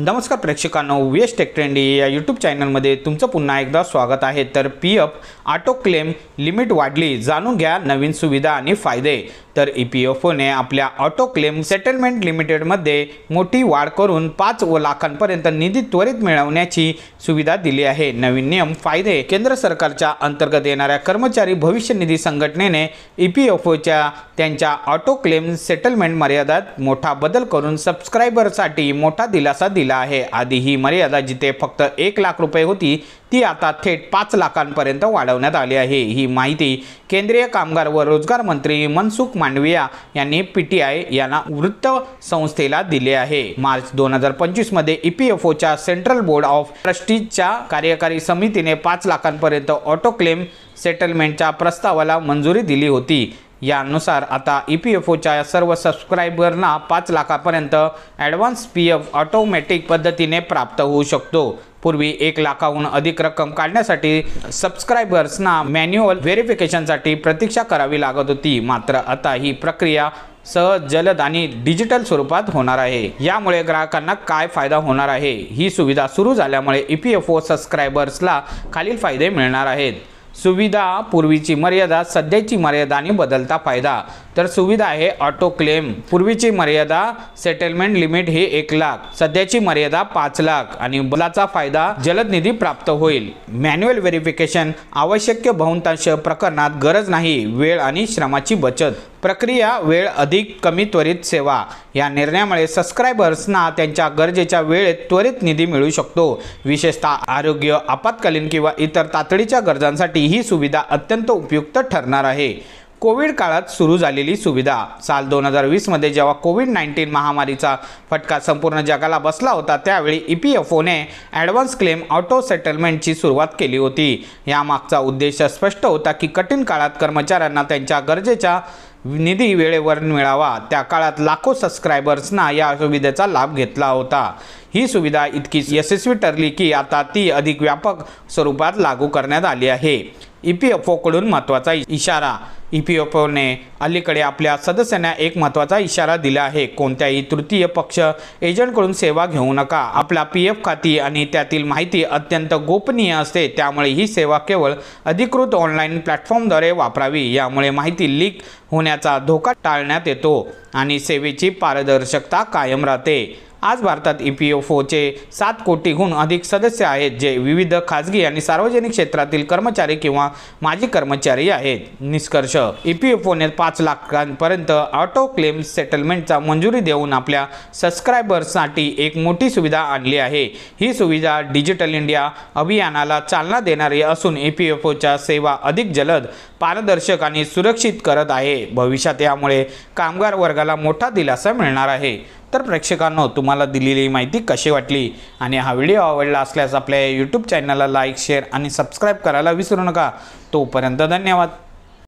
नमस्कार प्रेक्षकांनो, VS take trendy या YouTube चॅनलमध्ये तुमचं पुन्हा एकदा स्वागत आहे। तर पीएफ ऑटो क्लेम लिमिट वाढली, जाणून घ्या नवीन सुविधा आणि फायदे। तर ईपीएफओने आपल्या ऑटो क्लेम सेटलमेंट लिमिटेडमध्ये मोठी वाढ करून 5 लाखांपर्यंत निधी त्वरित मिळवण्याची सुविधा दिली आहे। नवीन नियम फायदे। केंद्र सरकारच्या अंतर्गत येणाऱ्या कर्मचारी भविष्य निधी संघटनेने ईपीएफओच्या त्यांच्या ऑटो क्लेम सेटलमेंट मर्यादात मोठा बदल करून सबस्क्रायबरसाठी मोठा दिलासा दिला आहे। आधी ही मर्यादा जिथे फक्त 1 लाख रुपये होती ती आता थेट 5 लाखांपर्यंत वाढवण्यात आली आहे। ही माहिती केंद्रीय कामगार व रोजगार मंत्री मनसुख मांडविया यांनी पीटीआय यांना वृत्त संस्थेला दिले आहे। मार्च 2025 मध्ये ईपीएफओच्या सेंट्रल बोर्ड ऑफ ट्रस्टीजच्या कार्यकारी समितीने 5 लाखांपर्यंत ऑटो क्लेम सेटलमेंटच्या प्रस्तावाला मंजुरी दिली होती। यानुसार आता ईपीएफओच्या सर्व सबस्क्रायबरना 5 लाखापर्यंत ॲडव्हान्स पीएफ ऑटोमॅटिक पद्धतीने प्राप्त होऊ शकतो। पूर्वी 1 लाखाहून अधिक रक्कम काढण्यासाठी सबस्क्रायबर्सना मॅन्युअल व्हेरिफिकेशनसाठी प्रतीक्षा करावी लागत होती, मात्र आता ही प्रक्रिया सहज, जलद आणि डिजिटल स्वरूपात होणार आहे। यामुळे ग्राहकांना काय फायदा होणार आहे? ही सुविधा सुरू झाल्यामुळे ईपीएफओ सबस्क्रायबर्सला खालील फायदे मिळणार आहेत। सुविधा, पूर्वीची मर्यादा, सध्याची मर्यादा आणि बदलता फायदा। तर सुविधा आहे ऑटो क्लेम। पूर्वीची मर्यादा सेटलमेंट लिमिट हे 1 लाख, सध्याची मर्यादा 5 लाख आणि बदलाचा फायदा जलद निधी प्राप्त होईल। मॅन्युअल व्हेरिफिकेशन आवश्यक बहुतांश प्रकरणात गरज नाही, वेळ आणि श्रमाची बचत। प्रक्रिया वेळ अधिक कमी, त्वरित सेवा। या निर्णयामुळे सबस्क्रायबर्सना त्यांच्या गरजेच्या वेळेत त्वरित निधी मिळू शकतो। विशेषतः आरोग्य, आपत्कालीन किंवा इतर तातडीच्या गरजांसाठी ही सुविधा अत्यंत उपयुक्त ठरणार आहे। कोविड काळात सुरू झालेली सुविधा। साल 2020 मध्ये जेव्हा कोविड-19 महामारीचा फटका संपूर्ण जगाला बसला होता, त्यावेळी ईपीएफओने ॲडव्हान्स क्लेम ऑटो सेटलमेंटची सुरुवात केली होती। यामागचा उद्देश स्पष्ट होता की कठीण काळात कर्मचाऱ्यांना त्यांच्या गरजेच्या निधी वेळेवर मिळावा। त्या काळात लाखो सबस्क्रायबर्सना या सुविधेचा लाभ घेतला होता। ही सुविधा इतकी यशस्वी ठरली की आता ती अधिक व्यापक स्वरूपात लागू करण्यात आली आहे। ईपीएफओकडून महत्त्वाचा इशारा। ईपीएफओने अलीकडे आपल्या सदस्यांना एक महत्त्वाचा इशारा दिला आहे। कोणत्याही तृतीय पक्ष एजंटकडून सेवा घेऊ नका। आपला पीएफ खाती आणि त्यातील माहिती अत्यंत गोपनीय असते, त्यामुळे ही सेवा केवळ अधिकृत ऑनलाईन प्लॅटफॉर्मद्वारे वापरावी। यामुळे माहिती लीक होण्याचा धोका टाळण्यात येतो आणि सेवेची पारदर्शकता कायम राहते। आज भारतात ईपीएफओचे 7 कोटीहून अधिक सदस्य आहेत, जे विविध खाजगी आणि सार्वजनिक क्षेत्रातील कर्मचारी किंवा माजी कर्मचारी आहेत। निष्कर्ष, ईपीएफओने 5 लाखांपर्यंत ऑटो क्लेम सेटलमेंटचा मंजुरी देऊन आपल्या सबस्क्रायबर्ससाठी एक मोठी सुविधा आणली आहे। ही सुविधा डिजिटल इंडिया अभियानाला चालना देणारी असून ईपीएफओच्या सेवा अधिक जलद, पारदर्शक आणि सुरक्षित करत आहे। भविष्यात यामुळे कामगार वर्गाला मोठा दिलासा मिळणार आहे। तर प्रेक्षकांनो, तुम्हाला दिलेली माहिती कशी वाटली आणि हा व्हिडिओ आवडला असल्यास आपल्या यूट्यूब चॅनलला लाईक, शेअर आणि सबस्क्राईब करायला विसरू नका। तोपर्यंत धन्यवाद।